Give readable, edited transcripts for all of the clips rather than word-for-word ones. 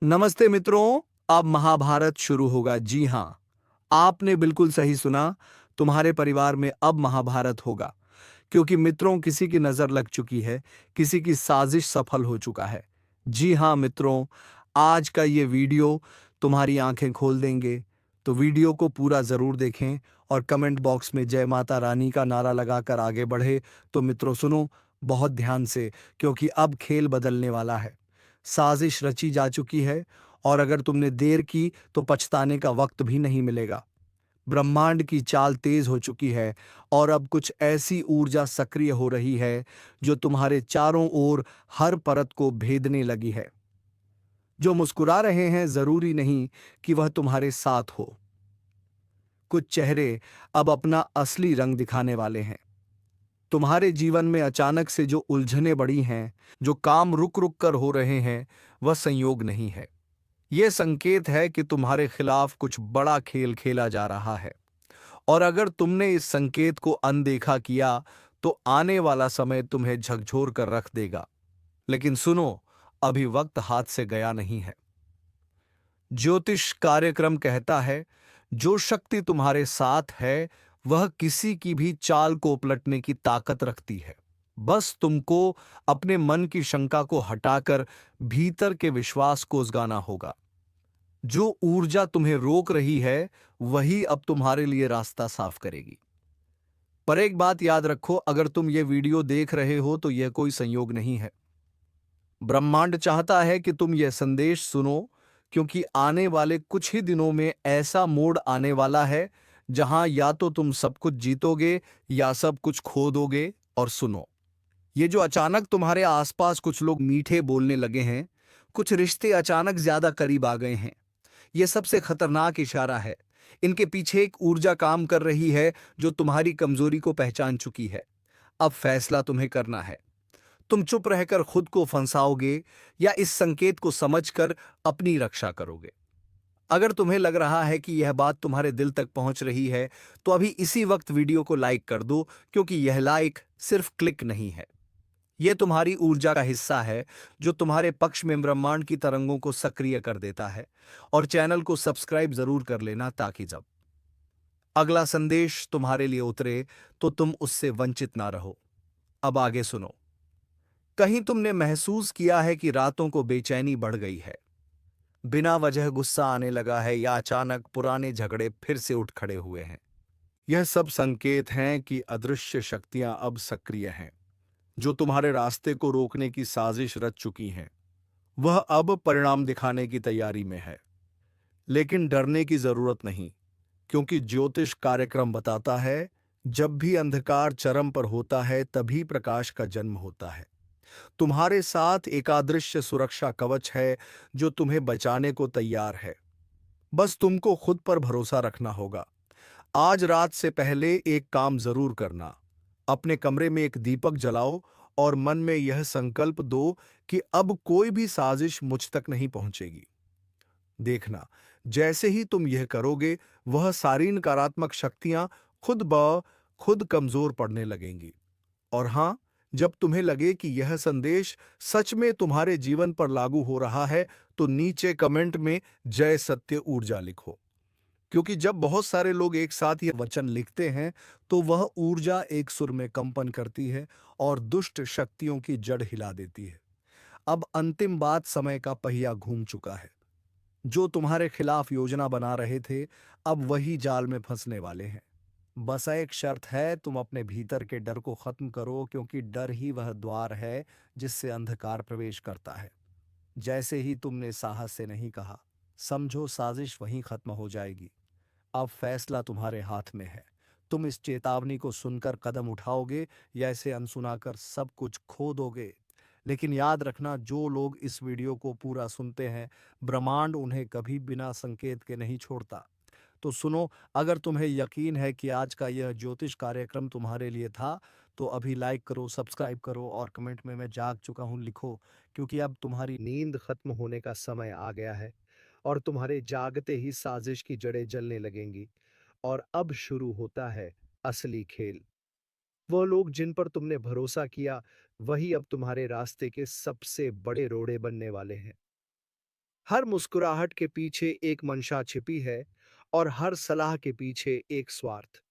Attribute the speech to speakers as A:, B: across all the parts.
A: नमस्ते मित्रों। अब महाभारत शुरू होगा। जी हाँ, आपने बिल्कुल सही सुना। तुम्हारे परिवार में अब महाभारत होगा, क्योंकि मित्रों किसी की नजर लग चुकी है, किसी की साजिश सफल हो चुका है। जी हाँ मित्रों, आज का ये वीडियो तुम्हारी आंखें खोल देंगे। तो वीडियो को पूरा जरूर देखें और कमेंट बॉक्स में जय माता रानी का नारा लगाकर आगे बढ़े। तो मित्रों सुनो बहुत ध्यान से, क्योंकि अब खेल बदलने वाला है। साजिश रची जा चुकी है, और अगर तुमने देर की तो पछताने का वक्त भी नहीं मिलेगा। ब्रह्मांड की चाल तेज हो चुकी है, और अब कुछ ऐसी ऊर्जा सक्रिय हो रही है जो तुम्हारे चारों ओर हर परत को भेदने लगी है। जो मुस्कुरा रहे हैं जरूरी नहीं कि वह तुम्हारे साथ हो। कुछ चेहरे अब अपना असली रंग दिखाने वाले हैं। तुम्हारे जीवन में अचानक से जो उलझने बढ़ी हैं, जो काम रुक रुक कर हो रहे हैं, वह संयोग नहीं है। यह संकेत है कि तुम्हारे खिलाफ कुछ बड़ा खेल खेला जा रहा है। और अगर तुमने इस संकेत को अनदेखा किया तो आने वाला समय तुम्हें झकझोर कर रख देगा। लेकिन सुनो, अभी वक्त हाथ से गया नहीं है। ज्योतिष कार्यक्रम कहता है, जो शक्ति तुम्हारे साथ है वह किसी की भी चाल को पलटने की ताकत रखती है। बस तुमको अपने मन की शंका को हटाकर भीतर के विश्वास को उजगाना होगा। जो ऊर्जा तुम्हें रोक रही है वही अब तुम्हारे लिए रास्ता साफ करेगी। पर एक बात याद रखो, अगर तुम ये वीडियो देख रहे हो तो यह कोई संयोग नहीं है। ब्रह्मांड चाहता है कि तुम यह संदेश सुनो, क्योंकि आने वाले कुछ ही दिनों में ऐसा मोड़ आने वाला है जहां या तो तुम सब कुछ जीतोगे या सब कुछ खो दोगे। और सुनो, ये जो अचानक तुम्हारे आसपास कुछ लोग मीठे बोलने लगे हैं, कुछ रिश्ते अचानक ज्यादा करीब आ गए हैं, यह सबसे खतरनाक इशारा है। इनके पीछे एक ऊर्जा काम कर रही है जो तुम्हारी कमजोरी को पहचान चुकी है। अब फैसला तुम्हें करना है। तुम चुप रहकर खुद को फंसाओगे या इस संकेत को समझकर अपनी रक्षा करोगे। अगर तुम्हें लग रहा है कि यह बात तुम्हारे दिल तक पहुंच रही है, तो अभी इसी वक्त वीडियो को लाइक कर दो, क्योंकि यह लाइक सिर्फ क्लिक नहीं है। यह तुम्हारी ऊर्जा का हिस्सा है जो तुम्हारे पक्ष में ब्रह्मांड की तरंगों को सक्रिय कर देता है। और चैनल को सब्सक्राइब जरूर कर लेना, ताकि जब अगला संदेश तुम्हारे लिए उतरे तो तुम उससे वंचित ना रहो। अब आगे सुनो। कहीं तुमने महसूस किया है कि रातों को बेचैनी बढ़ गई है, बिना वजह गुस्सा आने लगा है, या अचानक पुराने झगड़े फिर से उठ खड़े हुए हैं? यह सब संकेत हैं कि अदृश्य शक्तियां अब सक्रिय हैं। जो तुम्हारे रास्ते को रोकने की साजिश रच चुकी हैं, वह अब परिणाम दिखाने की तैयारी में है। लेकिन डरने की जरूरत नहीं, क्योंकि ज्योतिष कार्यक्रम बताता है, जब भी अंधकार चरम पर होता है तभी प्रकाश का जन्म होता है। तुम्हारे साथ एक अदृश्य सुरक्षा कवच है जो तुम्हें बचाने को तैयार है। बस तुमको खुद पर भरोसा रखना होगा। आज रात से पहले एक काम जरूर करना। अपने कमरे में एक दीपक जलाओ और मन में यह संकल्प दो कि अब कोई भी साजिश मुझ तक नहीं पहुंचेगी। देखना, जैसे ही तुम यह करोगे, वह सारी नकारात्मक शक्तियां खुद ब खुद कमजोर पड़ने लगेंगी। और हाँ, जब तुम्हें लगे कि यह संदेश सच में तुम्हारे जीवन पर लागू हो रहा है, तो नीचे कमेंट में जय सत्य ऊर्जा लिखो। क्योंकि जब बहुत सारे लोग एक साथ यह वचन लिखते हैं, तो वह ऊर्जा एक सुर में कंपन करती है और दुष्ट शक्तियों की जड़ हिला देती है। अब अंतिम बात, समय का पहिया घूम चुका है। जो तुम्हारे खिलाफ योजना बना रहे थे, अब वही जाल में फंसने वाले हैं। बस एक शर्त है, तुम अपने भीतर के डर को खत्म करो, क्योंकि डर ही वह द्वार है जिससे अंधकार प्रवेश करता है। जैसे ही तुमने साहस से नहीं कहा, समझो साजिश वहीं खत्म हो जाएगी। अब फैसला तुम्हारे हाथ में है। तुम इस चेतावनी को सुनकर कदम उठाओगे या इसे अनसुना कर सब कुछ खो दोगे। लेकिन याद रखना, जो लोग इस वीडियो को पूरा सुनते हैं, ब्रह्मांड उन्हें कभी बिना संकेत के नहीं छोड़ता। तो सुनो, अगर तुम्हें यकीन है कि आज का यह ज्योतिष कार्यक्रम तुम्हारे लिए था, तो अभी लाइक करो, सब्सक्राइब करो और कमेंट में मैं जाग चुका हूं लिखो, क्योंकि अब तुम्हारी नींद खत्म होने का समय आ गया है। और तुम्हारे जागते ही साजिश की जड़ें जलने लगेंगी। और अब शुरू होता है असली खेल। वो लोग जिन पर तुमने भरोसा किया, वही अब तुम्हारे रास्ते के सबसे बड़े रोड़े बनने वाले हैं। हर मुस्कुराहट के पीछे एक मंशा छिपी है और हर सलाह के पीछे एक स्वार्थ।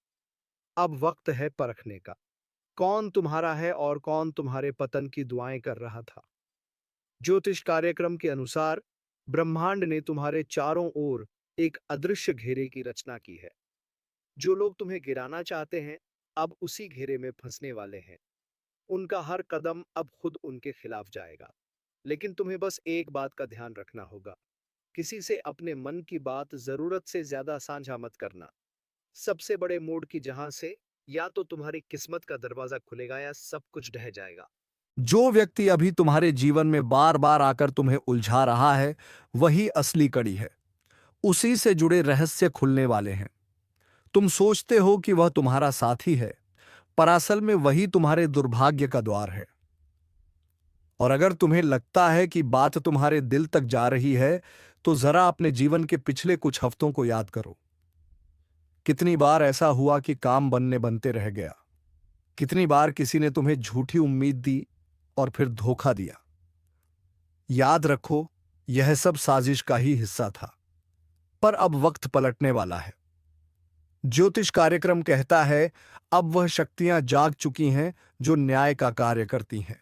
A: अब वक्त है परखने का। कौन तुम्हारा है और कौन तुम्हारे पतन की दुआएं कर रहा था। ज्योतिष कार्यक्रम के अनुसार ब्रह्मांड ने तुम्हारे चारों ओर एक अदृश्य घेरे की रचना की है। जो लोग तुम्हें गिराना चाहते हैं, अब उसी घेरे में फंसने वाले हैं। उनका हर कदम अब खुद उनके खिलाफ जाएगा। लेकिन तुम्हें बस एक बात का ध्यान रखना होगा। किसी से अपने मन की बात जरूरत से ज्यादा साझा मत करना। सबसे बड़े मोड़ की जहां से या तो तुम्हारी किस्मत का दरवाजा खुलेगा या सब कुछ ढह जाएगा। जो व्यक्ति अभी तुम्हारे जीवन में बार बार आकर तुम्हें उलझा रहा है, वही असली कड़ी है। उसी से जुड़े रहस्य खुलने वाले हैं। तुम सोचते हो कि वह तुम्हारा साथी है, पर असल में वही तुम्हारे दुर्भाग्य का द्वार है। और अगर तुम्हें लगता है कि बात तुम्हारे दिल तक जा रही है, तो जरा अपने जीवन के पिछले कुछ हफ्तों को याद करो। कितनी बार ऐसा हुआ कि काम बनने बनते रह गया। कितनी बार किसी ने तुम्हें झूठी उम्मीद दी और फिर धोखा दिया। याद रखो, यह सब साजिश का ही हिस्सा था। पर अब वक्त पलटने वाला है। ज्योतिष कार्यक्रम कहता है, अब वह शक्तियां जाग चुकी हैं जो न्याय का कार्य करती हैं।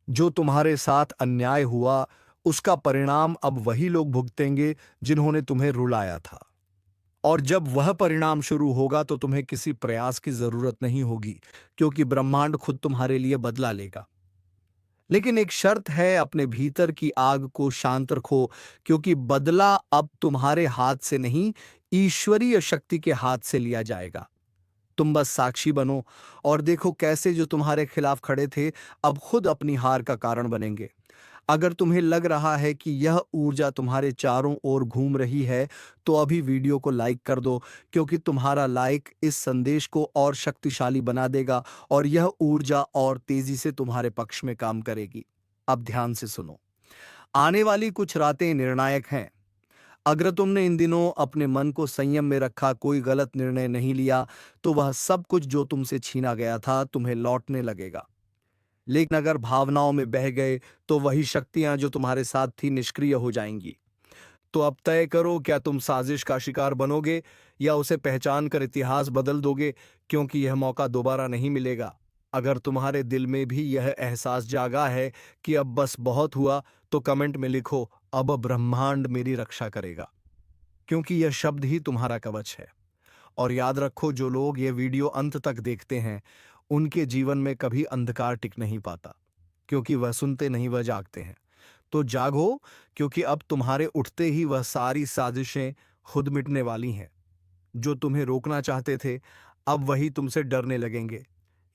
A: जो तुम्हारे साथ अन्याय हुआ, उसका परिणाम अब वही लोग भुगतेंगे जिन्होंने तुम्हें रुलाया था। और जब वह परिणाम शुरू होगा तो तुम्हें किसी प्रयास की जरूरत नहीं होगी, क्योंकि ब्रह्मांड खुद तुम्हारे लिए बदला लेगा। लेकिन एक शर्त है, अपने भीतर की आग को शांत रखो, क्योंकि बदला अब तुम्हारे हाथ से नहीं, ईश्वरीय शक्ति के हाथ से लिया जाएगा। तुम बस साक्षी बनो और देखो कैसे जो तुम्हारे खिलाफ खड़े थे, अब खुद अपनी हार का कारण बनेंगे। अगर तुम्हें लग रहा है कि यह ऊर्जा तुम्हारे चारों ओर घूम रही है, तो अभी वीडियो को लाइक कर दो, क्योंकि तुम्हारा लाइक इस संदेश को और शक्तिशाली बना देगा और यह ऊर्जा और तेजी से तुम्हारे पक्ष में काम करेगी। अब ध्यान से सुनो। आने वाली कुछ रातें निर्णायक हैं। अगर तुमने इन दिनों अपने मन को संयम में रखा, कोई गलत निर्णय नहीं लिया, तो वह सब कुछ जो तुमसे छीना गया था तुम्हें लौटने लगेगा। लेकिन अगर भावनाओं में बह गए, तो वही शक्तियां जो तुम्हारे साथ थी निष्क्रिय हो जाएंगी। तो अब तय करो, क्या तुम साजिश का शिकार बनोगे या उसे पहचान कर इतिहास बदल दोगे, क्योंकि यह मौका दोबारा नहीं मिलेगा। अगर तुम्हारे दिल में भी यह एहसास जागा है कि अब बस बहुत हुआ, तो कमेंट में लिखो, अब ब्रह्मांड मेरी रक्षा करेगा, क्योंकि यह शब्द ही तुम्हारा कवच है। और याद रखो, जो लोग ये वीडियो अंत तक देखते हैं, उनके जीवन में कभी अंधकार टिक नहीं पाता, क्योंकि वह सुनते नहीं, वह जागते हैं। तो जागो, क्योंकि अब तुम्हारे उठते ही वह सारी साजिशें खुद मिटने वाली हैं। जो तुम्हें रोकना चाहते थे, अब वही तुमसे डरने लगेंगे।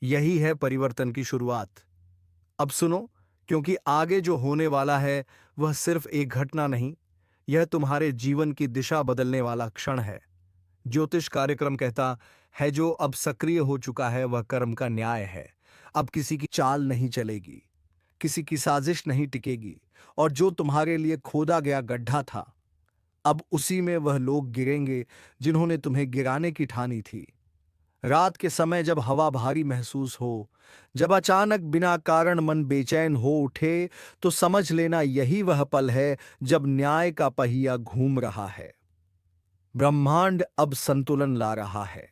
A: यही है परिवर्तन की शुरुआत। अब सुनो, क्योंकि आगे जो होने वाला है वह सिर्फ एक घटना नहीं, यह तुम्हारे जीवन की दिशा बदलने वाला क्षण है। ज्योतिष कार्यक्रम कहता है, जो अब सक्रिय हो चुका है वह कर्म का न्याय है। अब किसी की चाल नहीं चलेगी, किसी की साजिश नहीं टिकेगी, और जो तुम्हारे लिए खोदा गया गड्ढा था, अब उसी में वह लोग गिरेंगे जिन्होंने तुम्हें गिराने की ठानी थी। रात के समय जब हवा भारी महसूस हो, जब अचानक बिना कारण मन बेचैन हो उठे, तो समझ लेना यही वह पल है जब न्याय का पहिया घूम रहा है। ब्रह्मांड अब संतुलन ला रहा है।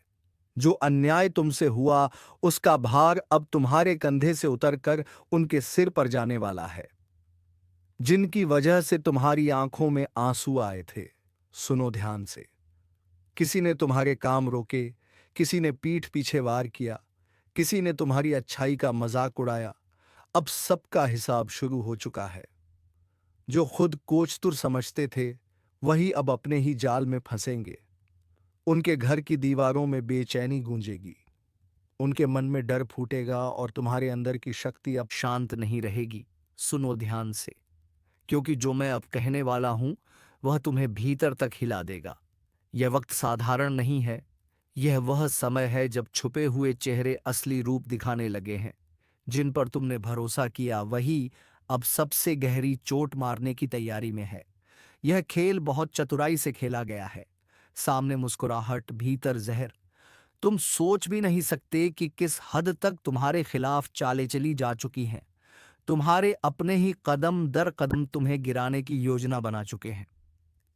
A: जो अन्याय तुमसे हुआ, उसका भार अब तुम्हारे कंधे से उतरकर उनके सिर पर जाने वाला है, जिनकी वजह से तुम्हारी आंखों में आंसू आए थे। सुनो ध्यान से। किसी ने तुम्हारे काम रोके, किसी ने पीठ पीछे वार किया, किसी ने तुम्हारी अच्छाई का मजाक उड़ाया। अब सबका हिसाब शुरू हो चुका है। जो खुद कोचतुर समझते थे, वही अब अपने ही जाल में फंसेंगे। उनके घर की दीवारों में बेचैनी गूंजेगी, उनके मन में डर फूटेगा और तुम्हारे अंदर की शक्ति अब शांत नहीं रहेगी। सुनो ध्यान से, क्योंकि जो मैं अब कहने वाला हूं वह तुम्हें भीतर तक हिला देगा। यह वक्त साधारण नहीं है। यह वह समय है जब छुपे हुए चेहरे असली रूप दिखाने लगे हैं। जिन पर तुमने भरोसा किया, वही अब सबसे गहरी चोट मारने की तैयारी में है। यह खेल बहुत चतुराई से खेला गया है। सामने मुस्कुराहट, भीतर जहर। तुम सोच भी नहीं सकते कि किस हद तक तुम्हारे खिलाफ चालें चली जा चुकी हैं। तुम्हारे अपने ही कदम दर कदम तुम्हें गिराने की योजना बना चुके हैं।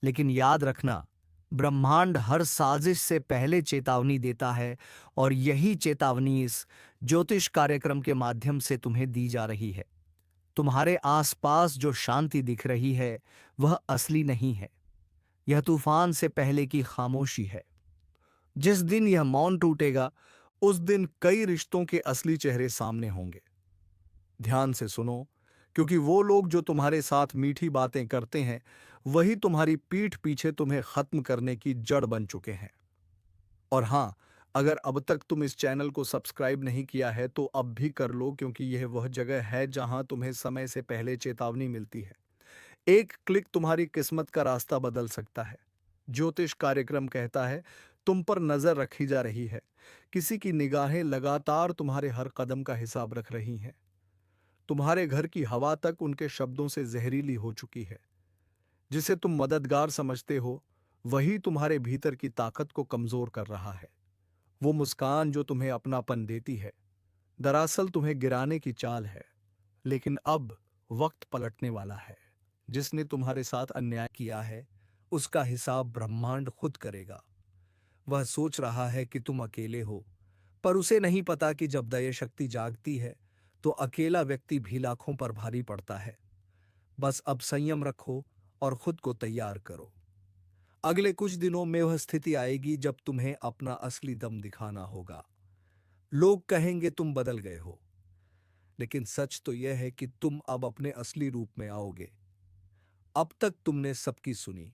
A: लेकिन याद रखना, ब्रह्मांड हर साजिश से पहले चेतावनी देता है, और यही चेतावनी इस ज्योतिष कार्यक्रम के माध्यम से तुम्हें दी जा रही है। तुम्हारे आसपास जो शांति दिख रही है वह असली नहीं है। यह तूफान से पहले की खामोशी है। जिस दिन यह मौन टूटेगा, उस दिन कई रिश्तों के असली चेहरे सामने होंगे। ध्यान से सुनो, क्योंकि वो लोग जो तुम्हारे साथ मीठी बातें करते हैं, वही तुम्हारी पीठ पीछे तुम्हें खत्म करने की जड़ बन चुके हैं। और हां, अगर अब तक तुम इस चैनल को सब्सक्राइब नहीं किया है तो अब भी कर लो, क्योंकि यह वह जगह है जहां तुम्हें समय से पहले चेतावनी मिलती है। एक क्लिक तुम्हारी किस्मत का रास्ता बदल सकता है। ज्योतिष कार्यक्रम कहता है, तुम पर नजर रखी जा रही है। किसी की निगाहें लगातार तुम्हारे हर कदम का हिसाब रख रही हैं। तुम्हारे घर की हवा तक उनके शब्दों से जहरीली हो चुकी है। जिसे तुम मददगार समझते हो, वही तुम्हारे भीतर की ताकत को कमजोर कर रहा है। वो मुस्कान जो तुम्हें अपनापन देती है, दरअसल तुम्हें गिराने की चाल है। लेकिन अब वक्त पलटने वाला है। जिसने तुम्हारे साथ अन्याय किया है, उसका हिसाब ब्रह्मांड खुद करेगा। वह सोच रहा है कि तुम अकेले हो, पर उसे नहीं पता कि जब दया शक्ति जागती है तो अकेला व्यक्ति भी लाखों पर भारी पड़ता है। बस अब संयम रखो और खुद को तैयार करो। अगले कुछ दिनों में वह स्थिति आएगी जब तुम्हें अपना असली दम दिखाना होगा। लोग कहेंगे तुम बदल गए हो, लेकिन सच तो यह है कि तुम अब अपने असली रूप में आओगे। अब तक तुमने सबकी सुनी,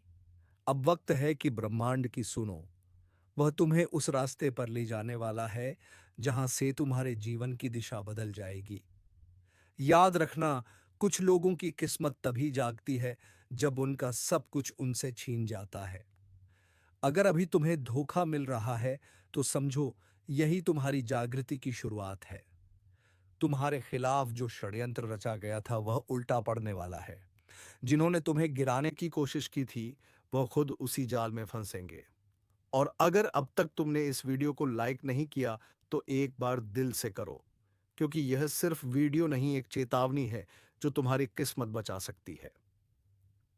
A: अब वक्त है कि ब्रह्मांड की सुनो। वह तुम्हें उस रास्ते पर ले जाने वाला है जहां से तुम्हारे जीवन की दिशा बदल जाएगी। याद रखना, कुछ लोगों की किस्मत तभी जागती है जब उनका सब कुछ उनसे छीन जाता है। अगर अभी तुम्हें धोखा मिल रहा है तो समझो, यही तुम्हारी जागृति की शुरुआत है। तुम्हारे खिलाफ जो षड्यंत्र रचा गया था वह उल्टा पड़ने वाला है। जिन्होंने तुम्हें गिराने की कोशिश की थी, वह खुद उसी जाल में फंसेंगे। और अगर अब तक तुमने इस वीडियो को लाइक नहीं किया तो एक बार दिल से करो, क्योंकि यह सिर्फ वीडियो नहीं, एक चेतावनी है जो तुम्हारी किस्मत बचा सकती है।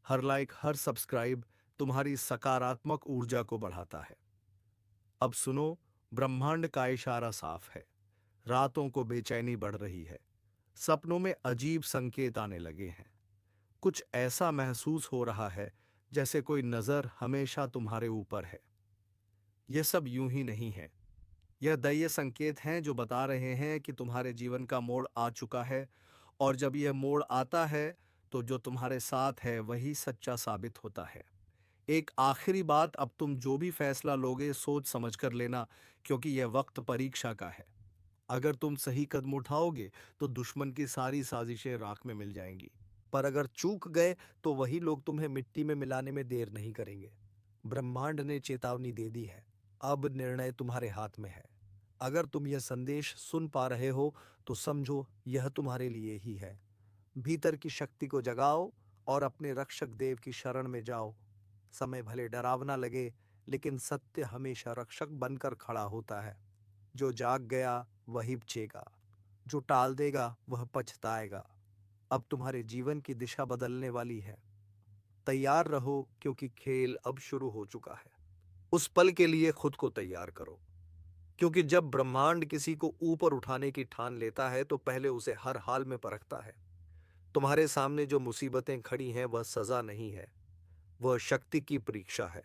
A: हर लाइक, हर सब्सक्राइब तुम्हारी सकारात्मक ऊर्जा को बढ़ाता है। अब सुनो, ब्रह्मांड का इशारा साफ है। रातों को बेचैनी बढ़ रही है। सपनों में अजीब संकेत आने लगे हैं। कुछ ऐसा महसूस हो रहा है जैसे कोई नजर हमेशा तुम्हारे ऊपर है। यह सब यूं ही नहीं है। यह दैवीय संकेत हैं जो बता रहे हैं कि तुम्हारे जीवन का मोड़ आ चुका है। और जब यह मोड़ आता है तो जो तुम्हारे साथ है वही सच्चा साबित होता है। एक आखिरी बात, अब तुम जो भी फैसला लोगे सोच समझ कर लेना, क्योंकि यह वक्त परीक्षा का है। अगर तुम सही कदम उठाओगे तो दुश्मन की सारी साजिशें राख में मिल जाएंगी, पर अगर चूक गए तो वही लोग तुम्हें मिट्टी में मिलाने में देर नहीं करेंगे। ब्रह्मांड ने चेतावनी दे दी है, अब निर्णय तुम्हारे हाथ में है। अगर तुम यह संदेश सुन पा रहे हो तो समझो यह तुम्हारे लिए ही है। भीतर की शक्ति को जगाओ और अपने रक्षक देव की शरण में जाओ। समय भले डरावना लगे, लेकिन सत्य हमेशा रक्षक बनकर खड़ा होता है। जो जाग गया वही बचेगा, जो टाल देगा वह पछताएगा। अब तुम्हारे जीवन की दिशा बदलने वाली है। तैयार रहो, क्योंकि खेल अब शुरू हो चुका है। उस पल के लिए खुद को तैयार करो, क्योंकि जब ब्रह्मांड किसी को ऊपर उठाने की ठान लेता है तो पहले उसे हर हाल में परखता है। तुम्हारे सामने जो मुसीबतें खड़ी हैं वह सजा नहीं है, वह शक्ति की परीक्षा है।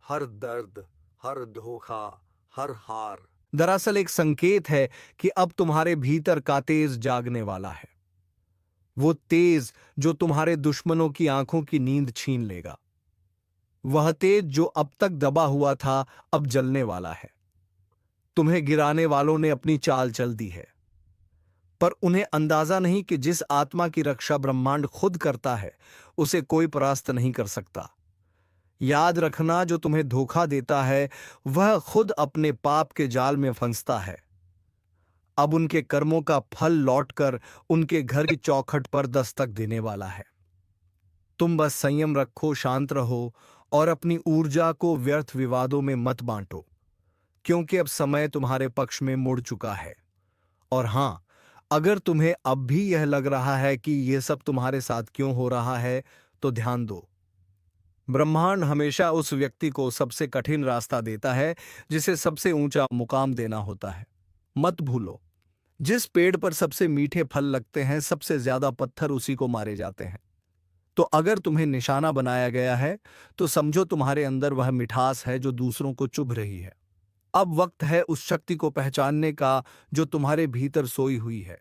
A: हर दर्द, हर धोखा, हर हार दरअसल एक संकेत है कि अब तुम्हारे भीतर का तेज जागने वाला है। वो तेज जो तुम्हारे दुश्मनों की आंखों की नींद छीन लेगा। वह तेज जो अब तक दबा हुआ था, अब जलने वाला है। तुम्हें गिराने वालों ने अपनी चाल चल दी है, पर उन्हें अंदाजा नहीं कि जिस आत्मा की रक्षा ब्रह्मांड खुद करता है, उसे कोई परास्त नहीं कर सकता। याद रखना, जो तुम्हें धोखा देता है वह खुद अपने पाप के जाल में फंसता है। अब उनके कर्मों का फल लौटकर उनके घर की चौखट पर दस्तक देने वाला है। तुम बस संयम रखो, शांत रहो और अपनी ऊर्जा को व्यर्थ विवादों में मत बांटो, क्योंकि अब समय तुम्हारे पक्ष में मुड़ चुका है। और हां, अगर तुम्हें अब भी यह लग रहा है कि यह सब तुम्हारे साथ क्यों हो रहा है, तो ध्यान दो। ब्रह्मांड हमेशा उस व्यक्ति को सबसे कठिन रास्ता देता है जिसे सबसे ऊंचा मुकाम देना होता है। मत भूलो, जिस पेड़ पर सबसे मीठे फल लगते हैं, सबसे ज्यादा पत्थर उसी को मारे जाते हैं। तो अगर तुम्हें निशाना बनाया गया है, तो समझो तुम्हारे अंदर वह मिठास है जो दूसरों को चुभ रही है। अब वक्त है उस शक्ति को पहचानने का जो तुम्हारे भीतर सोई हुई है।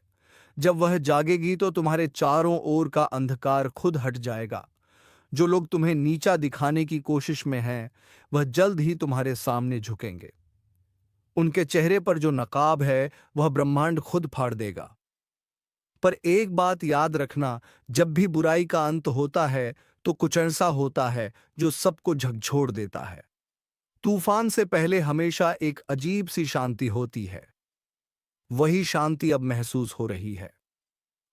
A: जब वह जागेगी तो तुम्हारे चारों ओर का अंधकार खुद हट जाएगा। जो लोग तुम्हें नीचा दिखाने की कोशिश में हैं, वह जल्द ही तुम्हारे सामने झुकेंगे। उनके चेहरे पर जो नकाब है, वह ब्रह्मांड खुद फाड़ देगा। पर एक बात याद रखना, जब भी बुराई का अंत होता है, तो कुछ ऐसा होता है जो सबको झकझोर देता है। तूफान से पहले हमेशा एक अजीब सी शांति होती है। वही शांति अब महसूस हो रही है।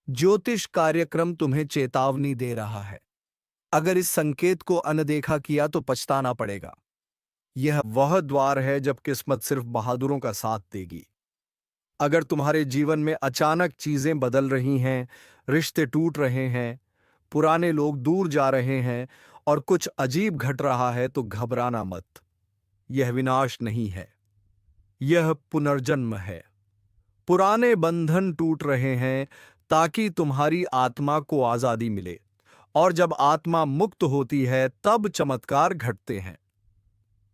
A: ज्योतिष कार्यक्रम तुम्हें चेतावनी दे रहा है। अगर इस संकेत को अनदेखा किया तो पछताना पड़ेगा। यह वह द्वार है जब किस्मत सिर्फ बहादुरों का साथ देगी। अगर तुम्हारे जीवन में अचानक चीजें बदल रही हैं, रिश्ते टूट रहे हैं, पुराने लोग दूर जा रहे हैं और कुछ अजीब घट रहा है, तो घबराना मत। यह विनाश नहीं है, यह पुनर्जन्म है। पुराने बंधन टूट रहे हैं ताकि तुम्हारी आत्मा को आजादी मिले, और जब आत्मा मुक्त होती है तब चमत्कार घटते हैं।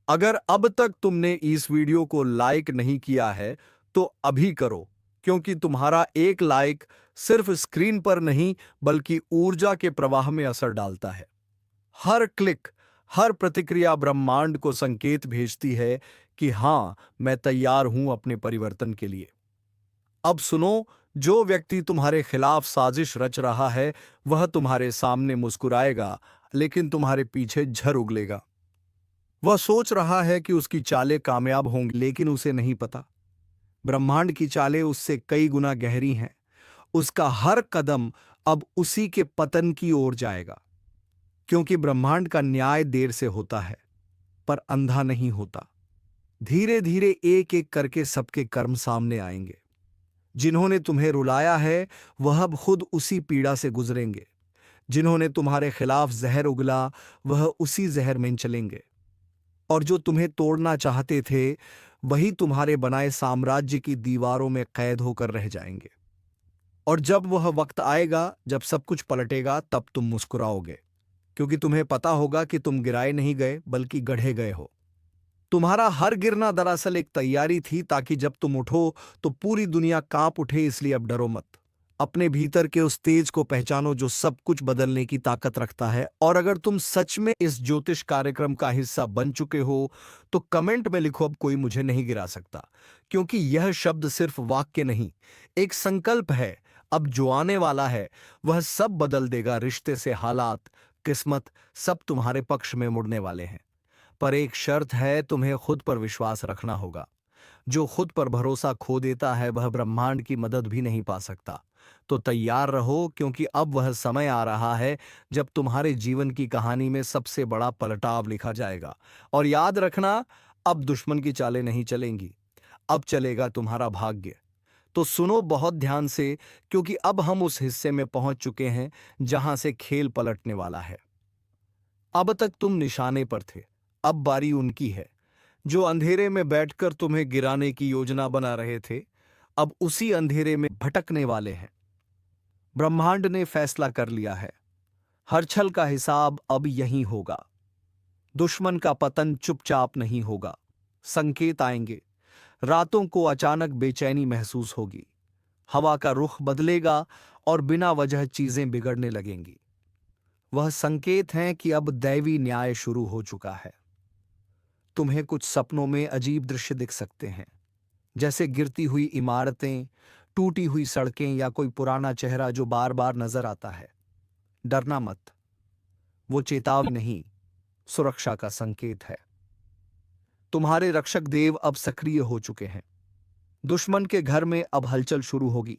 A: अगर अब तक तुमने इस वीडियो को लाइक नहीं किया है, तो अभी करो, क्योंकि तुम्हारा एक लाइक सिर्फ स्क्रीन पर नहीं बल्कि ऊर्जा के प्रवाह में असर डालता है। हर क्लिक, हर प्रतिक्रिया ब्रह्मांड को संकेत भेजती है कि हां, मैं तैयार हूं अपने परिवर्तन के लिए। अब सुनो, जो व्यक्ति तुम्हारे खिलाफ साजिश रच रहा है, वह तुम्हारे सामने मुस्कुराएगा, लेकिन तुम्हारे पीछे झर उगलेगा। वह सोच रहा है कि उसकी चालें कामयाब होंगी, लेकिन उसे नहीं पता ब्रह्मांड की चालें उससे कई गुना गहरी हैं। उसका हर कदम अब उसी के पतन की ओर जाएगा, क्योंकि ब्रह्मांड का न्याय देर से होता है, पर अंधा नहीं होता। धीरे धीरे एक एक करके सबके कर्म सामने आएंगे। जिन्होंने तुम्हें रुलाया है, वह अब खुद उसी पीड़ा से गुजरेंगे। जिन्होंने तुम्हारे खिलाफ जहर उगला, वह उसी जहर में चलेंगे। और जो तुम्हें तोड़ना चाहते थे, वही तुम्हारे बनाए साम्राज्य की दीवारों में कैद होकर रह जाएंगे। और जब वह वक्त आएगा जब सब कुछ पलटेगा, तब तुम मुस्कुराओगे, क्योंकि तुम्हें पता होगा कि तुम गिराए नहीं गए बल्कि गढ़े गए हो। तुम्हारा हर गिरना दरअसल एक तैयारी थी, ताकि जब तुम उठो तो पूरी दुनिया कांप उठे। इसलिए अब डरो मत। अपने भीतर के उस तेज को पहचानो जो सब कुछ बदलने की ताकत रखता है। और अगर तुम सच में इस ज्योतिष कार्यक्रम का हिस्सा बन चुके हो, तो कमेंट में लिखो, अब कोई मुझे नहीं गिरा सकता, क्योंकि यह शब्द सिर्फ वाक्य नहीं, एक संकल्प है। अब जो आने वाला है वह सब बदल देगा। रिश्ते से हालात, किस्मत, सब तुम्हारे पक्ष में मुड़ने वाले हैं। पर एक शर्त है, तुम्हें खुद पर विश्वास रखना होगा। जो खुद पर भरोसा खो देता है, वह ब्रह्मांड की मदद भी नहीं पा सकता। तो तैयार रहो, क्योंकि अब वह समय आ रहा है जब तुम्हारे जीवन की कहानी में सबसे बड़ा पलटाव लिखा जाएगा। और याद रखना, अब दुश्मन की चालें नहीं चलेंगी, अब चलेगा तुम्हारा भाग्य। तो सुनो बहुत ध्यान से, क्योंकि अब हम उस हिस्से में पहुंच चुके हैं जहां से खेल पलटने वाला है। अब तक तुम निशाने पर थे, अब बारी उनकी है। जो अंधेरे में बैठकर तुम्हें गिराने की योजना बना रहे थे, अब उसी अंधेरे में भटकने वाले हैं। ब्रह्मांड ने फैसला कर लिया है। हर छल का हिसाब अब यहीं होगा। दुश्मन का पतन चुपचाप नहीं होगा। संकेत आएंगे। रातों को अचानक बेचैनी महसूस होगी। हवा का रुख बदलेगा और बिना वजह चीजें बिगड़ने लगेंगी। वह संकेत हैं कि अब दैवी न्याय शुरू हो चुका है। तुम्हें कुछ सपनों में अजीब दृश्य दिख सकते हैं, जैसे गिरती हुई इमारतें, टूटी हुई सड़कें या कोई पुराना चेहरा जो बार बार नजर आता है। डरना मत, वो चेतावनी नहीं, सुरक्षा का संकेत है। तुम्हारे रक्षक देव अब सक्रिय हो चुके हैं। दुश्मन के घर में अब हलचल शुरू होगी।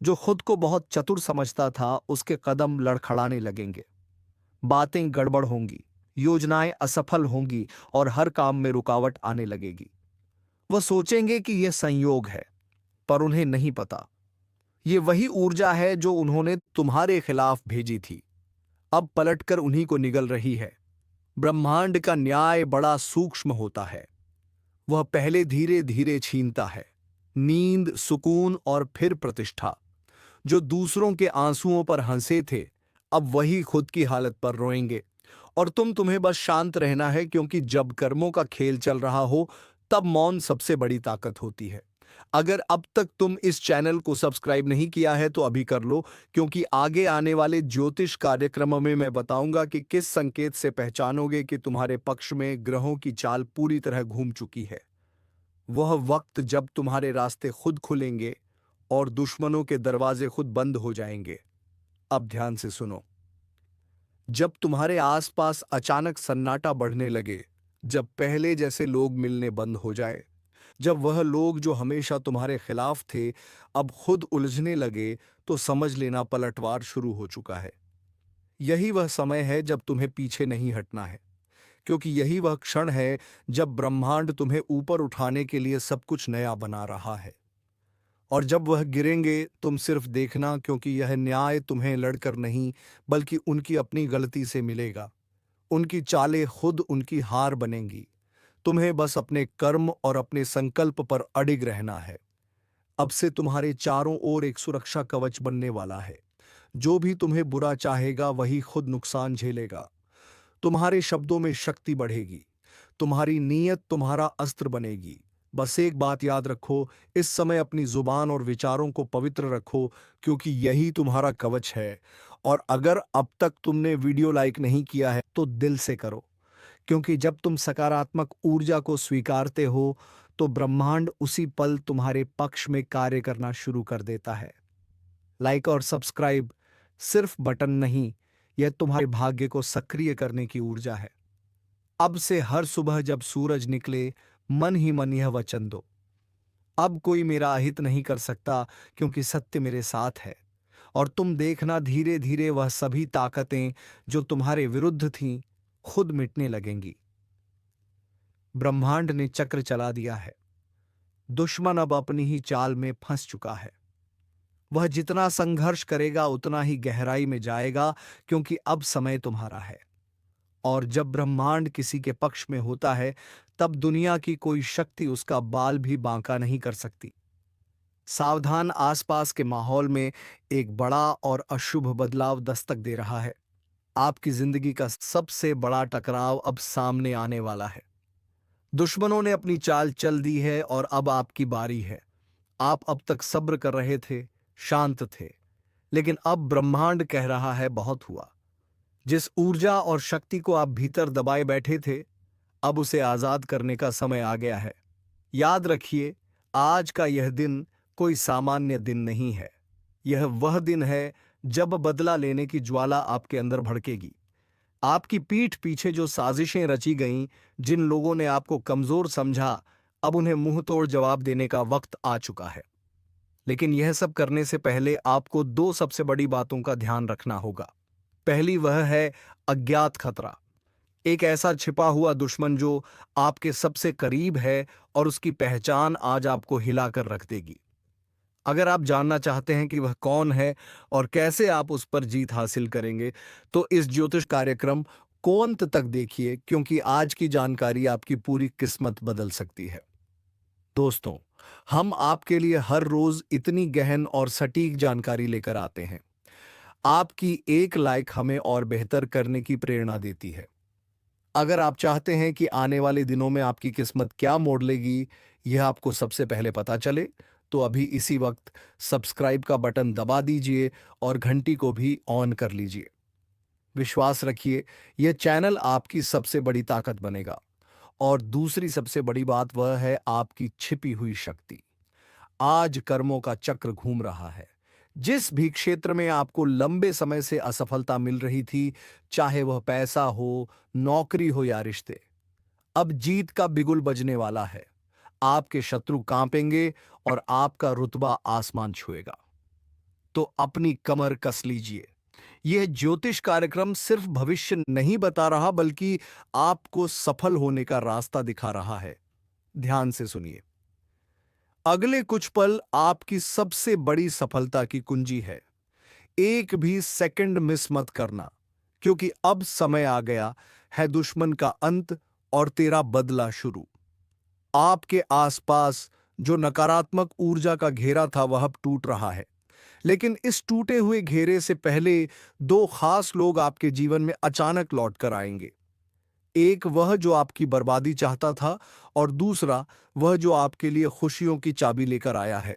A: जो खुद को बहुत चतुर समझता था, उसके कदम लड़खड़ाने लगेंगे। बातें गड़बड़ होंगी, योजनाएं असफल होंगी और हर काम में रुकावट आने लगेगी। वह सोचेंगे कि यह संयोग है, पर उन्हें नहीं पता, ये वही ऊर्जा है जो उन्होंने तुम्हारे खिलाफ भेजी थी, अब पलटकर उन्हीं को निगल रही है। ब्रह्मांड का न्याय बड़ा सूक्ष्म होता है। वह पहले धीरे धीरे छीनता है नींद, सुकून और फिर प्रतिष्ठा। जो दूसरों के आंसुओं पर हंसे थे, अब वही खुद की हालत पर रोएंगे। और तुम्हें बस शांत रहना है, क्योंकि जब कर्मों का खेल चल रहा हो तब मौन सबसे बड़ी ताकत होती है। अगर अब तक तुम इस चैनल को सब्सक्राइब नहीं किया है तो अभी कर लो, क्योंकि आगे आने वाले ज्योतिष कार्यक्रमों में मैं बताऊंगा कि किस संकेत से पहचानोगे कि तुम्हारे पक्ष में ग्रहों की चाल पूरी तरह घूम चुकी है। वह वक्त जब तुम्हारे रास्ते खुद खुलेंगे और दुश्मनों के दरवाजे खुद बंद हो जाएंगे। अब ध्यान से सुनो। जब तुम्हारे आसपास अचानक सन्नाटा बढ़ने लगे, जब पहले जैसे लोग मिलने बंद हो जाए, जब वह लोग जो हमेशा तुम्हारे खिलाफ थे अब खुद उलझने लगे, तो समझ लेना पलटवार शुरू हो चुका है। यही वह समय है जब तुम्हें पीछे नहीं हटना है, क्योंकि यही वह क्षण है जब ब्रह्मांड तुम्हें ऊपर उठाने के लिए सब कुछ नया बना रहा है। और जब वह गिरेंगे तुम सिर्फ देखना, क्योंकि यह न्याय तुम्हें लड़कर नहीं बल्कि उनकी अपनी गलती से मिलेगा। उनकी चालें खुद उनकी हार बनेंगी। तुम्हें बस अपने कर्म और अपने संकल्प पर अडिग रहना है। अब से तुम्हारे चारों ओर एक सुरक्षा कवच बनने वाला है। जो भी तुम्हें बुरा चाहेगा वही खुद नुकसान झेलेगा। तुम्हारे शब्दों में शक्ति बढ़ेगी। तुम्हारी नीयत तुम्हारा अस्त्र बनेगी। बस एक बात याद रखो, इस समय अपनी जुबान और विचारों को पवित्र रखो, क्योंकि यही तुम्हारा कवच है। और अगर अब तक तुमने वीडियो लाइक नहीं किया है तो दिल से करो, क्योंकि जब तुम सकारात्मक ऊर्जा को स्वीकारते हो तो ब्रह्मांड उसी पल तुम्हारे पक्ष में कार्य करना शुरू कर देता है। लाइक और सब्सक्राइब सिर्फ बटन नहीं, यह तुम्हारे भाग्य को सक्रिय करने की ऊर्जा है। अब से हर सुबह जब सूरज निकले, मन ही मन यह वचन दो, अब कोई मेरा अहित नहीं कर सकता, क्योंकि सत्य मेरे साथ है। और तुम देखना, धीरे धीरे वह सभी ताकतें जो तुम्हारे विरुद्ध थीं खुद मिटने लगेंगी। ब्रह्मांड ने चक्र चला दिया है। दुश्मन अब अपनी ही चाल में फंस चुका है। वह जितना संघर्ष करेगा उतना ही गहराई में जाएगा, क्योंकि अब समय तुम्हारा है। और जब ब्रह्मांड किसी के पक्ष में होता है तब दुनिया की कोई शक्ति उसका बाल भी बांका नहीं कर सकती। सावधान, आसपास के माहौल में एक बड़ा और अशुभ बदलाव दस्तक दे रहा है। आपकी जिंदगी का सबसे बड़ा टकराव अब सामने आने वाला है। दुश्मनों ने अपनी चाल चल दी है और अब आपकी बारी है। आप अब तक सब्र कर रहे थे, शांत थे, लेकिन अब ब्रह्मांड कह रहा है बहुत हुआ। जिस ऊर्जा और शक्ति को आप भीतर दबाए बैठे थे, अब उसे आजाद करने का समय आ गया है। याद रखिए, आज का यह दिन कोई सामान्य दिन नहीं है। यह वह दिन है जब बदला लेने की ज्वाला आपके अंदर भड़केगी। आपकी पीठ पीछे जो साजिशें रची गईं, जिन लोगों ने आपको कमजोर समझा, अब उन्हें मुंह तोड़ जवाब देने का वक्त आ चुका है। लेकिन यह सब करने से पहले आपको दो सबसे बड़ी बातों का ध्यान रखना होगा। पहली वह है अज्ञात खतरा, एक ऐसा छिपा हुआ दुश्मन जो आपके सबसे करीब है और उसकी पहचान आज आपको हिलाकर रख देगी। अगर आप जानना चाहते हैं कि वह कौन है और कैसे आप उस पर जीत हासिल करेंगे, तो इस ज्योतिष कार्यक्रम को अंत तक देखिए, क्योंकि आज की जानकारी आपकी पूरी किस्मत बदल सकती है। दोस्तों, हम आपके लिए हर रोज इतनी गहन और सटीक जानकारी लेकर आते हैं। आपकी एक लाइक हमें और बेहतर करने की प्रेरणा देती है। अगर आप चाहते हैं कि आने वाले दिनों में आपकी किस्मत क्या मोड़ लेगी, यह आपको सबसे पहले पता चले, तो अभी इसी वक्त सब्सक्राइब का बटन दबा दीजिए और घंटी को भी ऑन कर लीजिए। विश्वास रखिए, यह चैनल आपकी सबसे बड़ी ताकत बनेगा। और दूसरी सबसे बड़ी बात वह है आपकी छिपी हुई शक्ति। आज कर्मों का चक्र घूम रहा है। जिस भी क्षेत्र में आपको लंबे समय से असफलता मिल रही थी, चाहे वह पैसा हो, नौकरी हो या रिश्ते, अब जीत का बिगुल बजने वाला है। आपके शत्रु कांपेंगे और आपका रुतबा आसमान छुएगा। तो अपनी कमर कस लीजिए। यह ज्योतिष कार्यक्रम सिर्फ भविष्य नहीं बता रहा, बल्कि आपको सफल होने का रास्ता दिखा रहा है। ध्यान से सुनिए। अगले कुछ पल आपकी सबसे बड़ी सफलता की कुंजी है। एक भी सेकंड मिस मत करना, क्योंकि अब समय आ गया है दुश्मन का अंत और तेरा बदला शुरू। आपके आसपास जो नकारात्मक ऊर्जा का घेरा था वह अब टूट रहा है, लेकिन इस टूटे हुए घेरे से पहले दो खास लोग आपके जीवन में अचानक लौट कर आएंगे। एक वह जो आपकी बर्बादी चाहता था, और दूसरा वह जो आपके लिए खुशियों की चाबी लेकर आया है।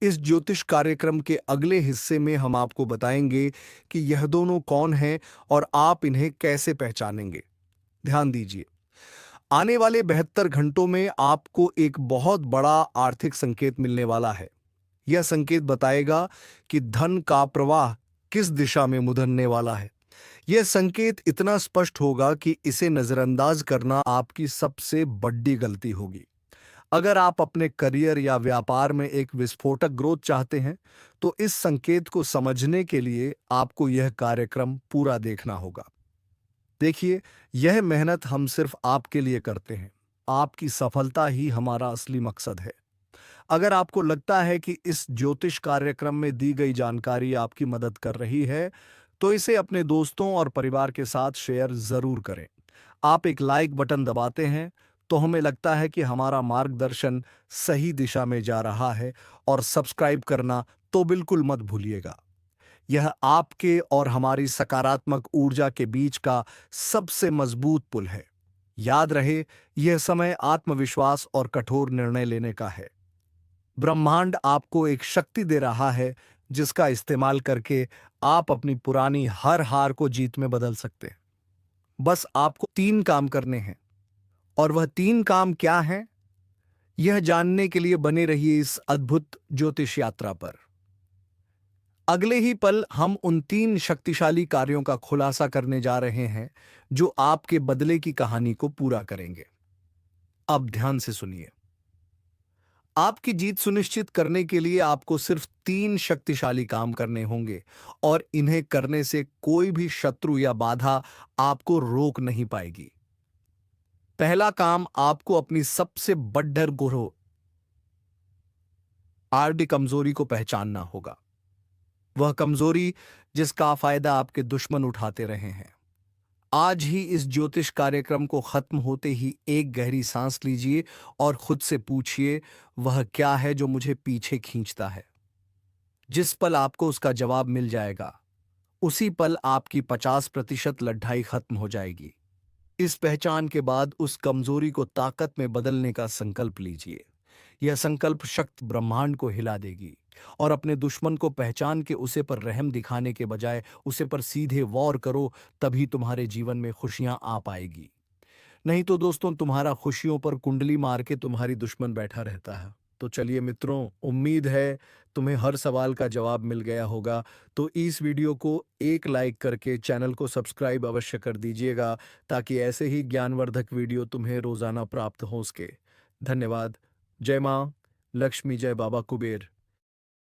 A: इस ज्योतिष कार्यक्रम के अगले हिस्से में हम आपको बताएंगे कि यह दोनों कौन हैं और आप इन्हें कैसे पहचानेंगे। ध्यान दीजिए, आने वाले 72 घंटों में आपको एक बहुत बड़ा आर्थिक संकेत मिलने वाला है। यह संकेत बताएगा कि धन का प्रवाह किस दिशा में मुड़ने वाला है। यह संकेत इतना स्पष्ट होगा कि इसे नजरअंदाज करना आपकी सबसे बड़ी गलती होगी। अगर आप अपने करियर या व्यापार में एक विस्फोटक ग्रोथ चाहते हैं, तो इस संकेत को समझने के लिए आपको यह कार्यक्रम पूरा देखना होगा। देखिए, यह मेहनत हम सिर्फ आपके लिए करते हैं। आपकी सफलता ही हमारा असली मकसद है। अगर आपको लगता है कि इस ज्योतिष कार्यक्रम में दी गई जानकारी आपकी मदद कर रही है, तो इसे अपने दोस्तों और परिवार के साथ शेयर जरूर करें। आप एक लाइक बटन दबाते हैं तो हमें लगता है कि हमारा मार्गदर्शन सही दिशा में जा रहा है, और सब्सक्राइब करना तो बिल्कुल मत भूलिएगा। यह आपके और हमारी सकारात्मक ऊर्जा के बीच का सबसे मजबूत पुल है। याद रहे, यह समय आत्मविश्वास और कठोर निर्णय लेने का है। ब्रह्मांड आपको एक शक्ति दे रहा है जिसका इस्तेमाल करके आप अपनी पुरानी हर हार को जीत में बदल सकते हैं। बस आपको 3 काम करने हैं, और वह 3 काम क्या हैं, यह जानने के लिए बने रहिए इस अद्भुत ज्योतिष यात्रा पर। अगले ही पल हम उन 3 शक्तिशाली कार्यों का खुलासा करने जा रहे हैं जो आपके बदले की कहानी को पूरा करेंगे। अब ध्यान से सुनिए। आपकी जीत सुनिश्चित करने के लिए आपको सिर्फ 3 शक्तिशाली काम करने होंगे, और इन्हें करने से कोई भी शत्रु या बाधा आपको रोक नहीं पाएगी। पहला काम, आपको अपनी सबसे बड्डर गुरु आरडी कमजोरी को पहचानना होगा। वह कमजोरी जिसका फायदा आपके दुश्मन उठाते रहे हैं। आज ही इस ज्योतिष कार्यक्रम को खत्म होते ही एक गहरी सांस लीजिए और खुद से पूछिए, वह क्या है जो मुझे पीछे खींचता है। जिस पल आपको उसका जवाब मिल जाएगा, उसी पल आपकी 50% लड़ाई खत्म हो जाएगी। इस पहचान के बाद उस कमजोरी को ताकत में बदलने का संकल्प लीजिए। यह संकल्प शक्ति ब्रह्मांड को हिला देगी, और अपने दुश्मन को पहचान के उसे पर रहम दिखाने के बजाय उसे पर सीधे वार करो। तभी तुम्हारे जीवन में खुशियां आ पाएगी। नहीं तो दोस्तों, तुम्हारा खुशियों पर कुंडली मार के तुम्हारी दुश्मन बैठा रहता है। तो चलिए मित्रों, उम्मीद है तुम्हें हर सवाल का जवाब मिल गया होगा। तो इस वीडियो को एक लाइक करके चैनल को सब्सक्राइब अवश्य कर दीजिएगा, ताकि ऐसे ही ज्ञानवर्धक वीडियो तुम्हें रोजाना प्राप्त हो सके। धन्यवाद। जय मां लक्ष्मी, जय बाबा कुबेर।